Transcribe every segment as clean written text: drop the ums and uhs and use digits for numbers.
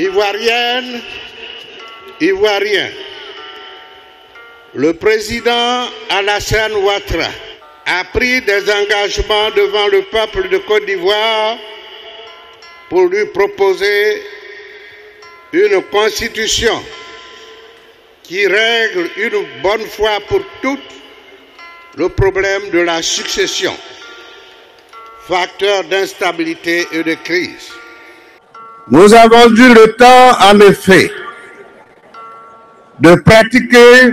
Ivoiriennes, Ivoiriens, le président Alassane Ouattara a pris des engagements devant le peuple de Côte d'Ivoire pour lui proposer une constitution qui règle une bonne fois pour toutes le problème de la succession, facteur d'instabilité et de crise. Nous avons eu le temps, en effet, de pratiquer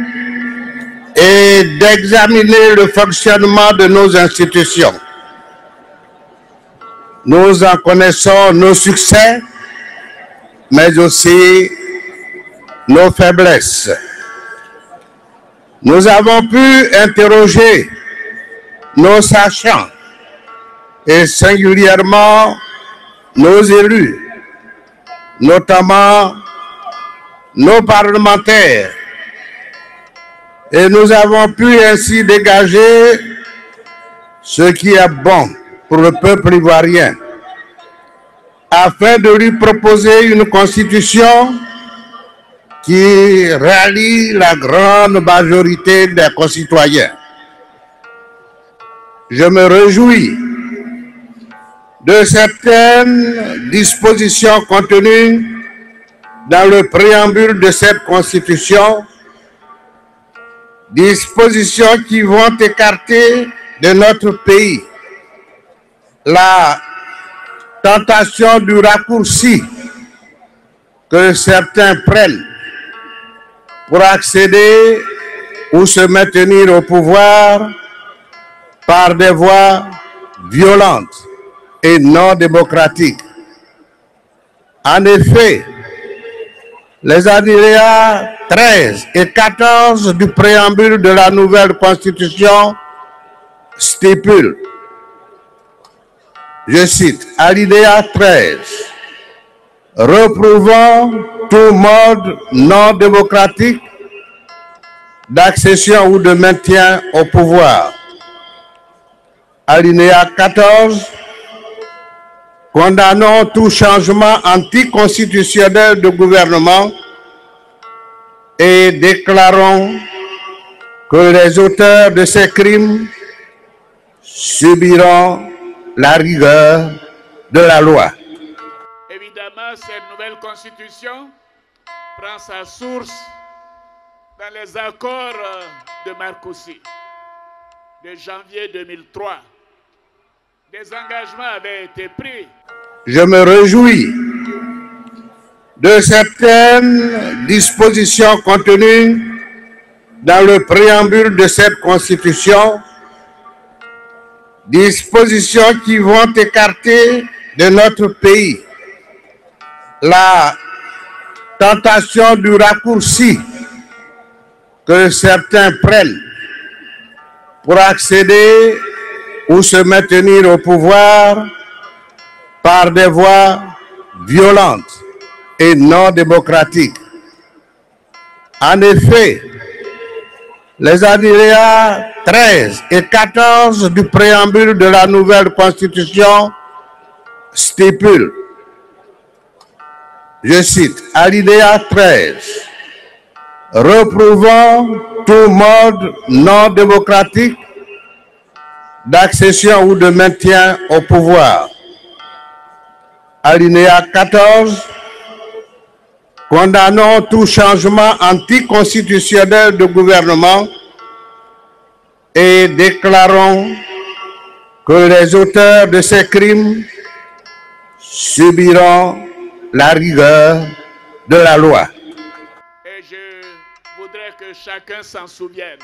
et d'examiner le fonctionnement de nos institutions. Nous en connaissons nos succès, mais aussi nos faiblesses. Nous avons pu interroger nos sachants et singulièrement nos élus, notamment nos parlementaires, et nous avons pu ainsi dégager ce qui est bon pour le peuple ivoirien, afin de lui proposer une constitution qui rallie la grande majorité des concitoyens. Je me réjouis de certaines dispositions contenues dans le préambule de cette constitution, dispositions qui vont écarter de notre pays la tentation du raccourci que certains prennent pour accéder ou se maintenir au pouvoir par des voies violentes et non démocratiques. En effet, les alinéas 13 et 14 du préambule de la nouvelle constitution stipulent, je cite, alinéa 13, reprouvant tout mode non démocratique d'accession ou de maintien au pouvoir. Alinéa 14, condamnons tout changement anticonstitutionnel de gouvernement et déclarons que les auteurs de ces crimes subiront la rigueur de la loi. Évidemment, cette nouvelle constitution prend sa source dans les accords de Marcoussis de janvier 2003. Des engagements avaient été pris. Je me réjouis de certaines dispositions contenues dans le préambule de cette constitution, dispositions qui vont écarter de notre pays la tentation du raccourci que certains prennent pour accéder ou se maintenir au pouvoir par des voies violentes et non démocratiques. En effet, les alinéas 13 et 14 du préambule de la nouvelle constitution stipulent, je cite, alinéa 13, reprouvant tout mode non démocratique d'accession ou de maintien au pouvoir. Alinéa 14, condamnons tout changement anticonstitutionnel de gouvernement et déclarons que les auteurs de ces crimes subiront la rigueur de la loi. Et je voudrais que chacun s'en souvienne.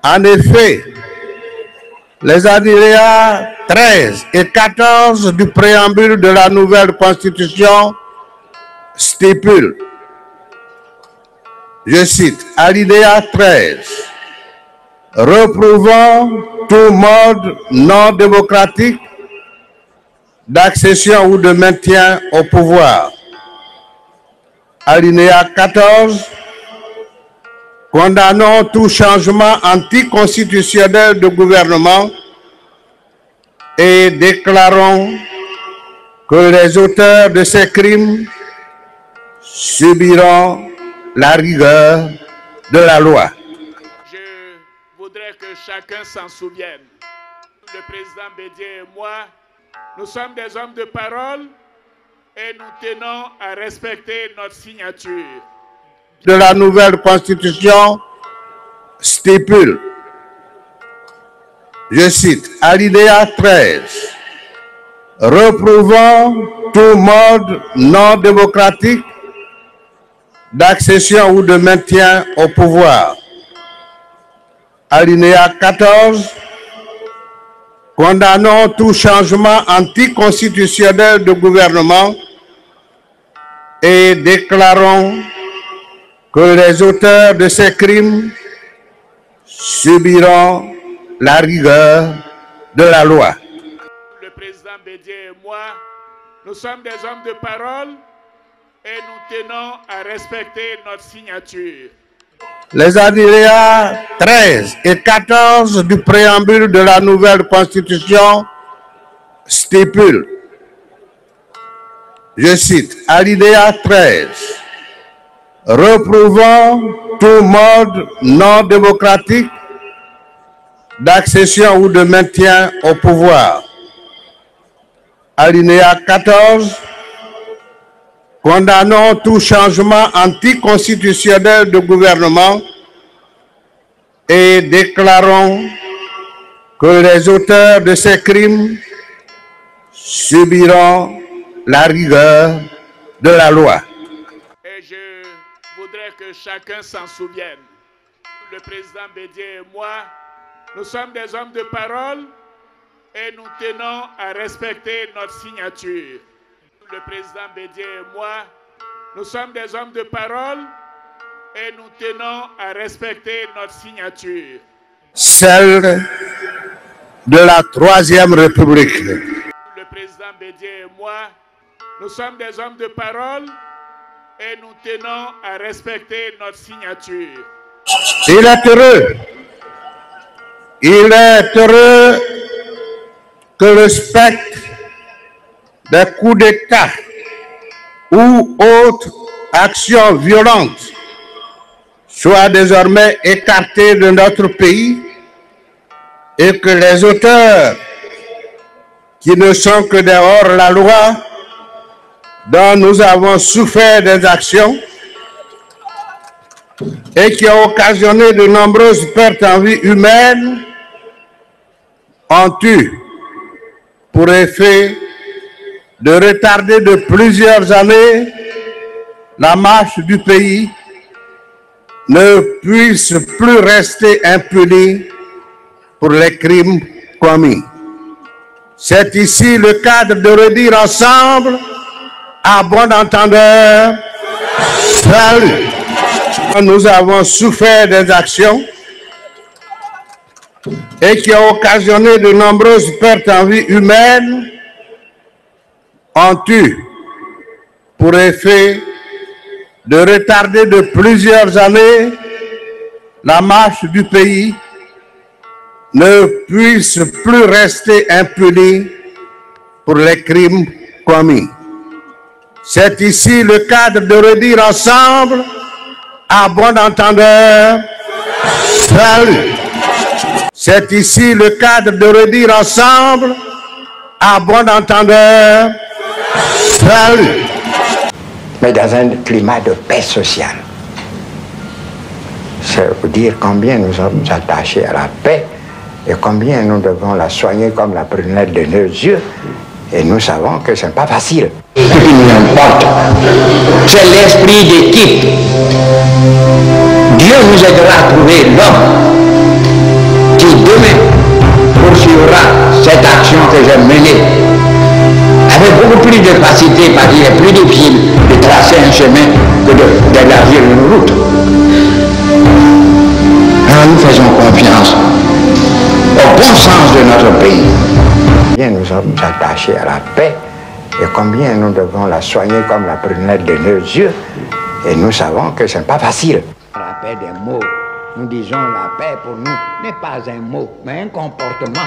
En effet, les alinéas 13 et 14 du préambule de la nouvelle constitution stipulent, je cite, alinéa 13, reprouvant tout mode non démocratique d'accession ou de maintien au pouvoir. Alinéa 14, condamnons tout changement anticonstitutionnel de gouvernement et déclarons que les auteurs de ces crimes subiront la rigueur de la loi. Je voudrais que chacun s'en souvienne. Le président Bédié et moi, nous sommes des hommes de parole et nous tenons à respecter notre signature. De la nouvelle constitution stipule, je cite, alinéa 13, reprouvant tout mode non démocratique d'accession ou de maintien au pouvoir. Alinéa 14, condamnons tout changement anticonstitutionnel de gouvernement et déclarons que les auteurs de ces crimes subiront la rigueur de la loi. Le président Bédié et moi, nous sommes des hommes de parole et nous tenons à respecter notre signature. Les alinéas 13 et 14 du préambule de la nouvelle constitution stipulent, je cite, alinéa 13, reprouvant tout mode non démocratique d'accession ou de maintien au pouvoir. Alinéa 14, condamnons tout changement anticonstitutionnel de gouvernement et déclarons que les auteurs de ces crimes subiront la rigueur de la loi. Et je voudrais que chacun s'en souvienne. Le président Bédié et moi, nous sommes des hommes de parole et nous tenons à respecter notre signature. Le président Bédié et moi, nous sommes des hommes de parole et nous tenons à respecter notre signature. Celle de la Troisième République. Le président Bédié et moi, nous sommes des hommes de parole et nous tenons à respecter notre signature. Il est heureux que le spectre des coups d'État ou autres actions violentes soit désormais écarté de notre pays et que les auteurs qui ne sont que des hors-la-loi dont nous avons souffert des actions et qui ont occasionné de nombreuses pertes en vie humaine ont eu pour effet de retarder de plusieurs années la marche du pays, ne puisse plus rester impuni pour les crimes commis. C'est ici le cadre de redire ensemble, à bon entendeur, salut. Nous avons souffert des actions et qui ont occasionné de nombreuses pertes en vie humaine ont eu pour effet de retarder de plusieurs années la marche du pays, ne puisse plus rester impuni pour les crimes commis. C'est ici le cadre de redire ensemble, à bon entendeur, salut. C'est ici le cadre de redire ensemble, à bon entendeur, salut. Mais dans un climat de paix sociale. Ça veut dire combien nous sommes attachés à la paix et combien nous devons la soigner comme la prunelle de nos yeux. Et nous savons que ce n'est pas facile. Ce qui nous importe, c'est l'esprit d'équipe. Dieu nous aidera à trouver l'homme qui demain poursuivra cette action que j'ai menée avec beaucoup plus de facilité parce qu'il est plus difficile de tracer un chemin que d'élargir une route. Alors nous faisons confiance au bon sens de notre pays. Combien nous sommes attachés à la paix et combien nous devons la soigner comme la prunelle de nos yeux. Et nous savons que ce n'est pas facile. La paix des mots, nous disons la paix pour nous n'est pas un mot, mais un comportement.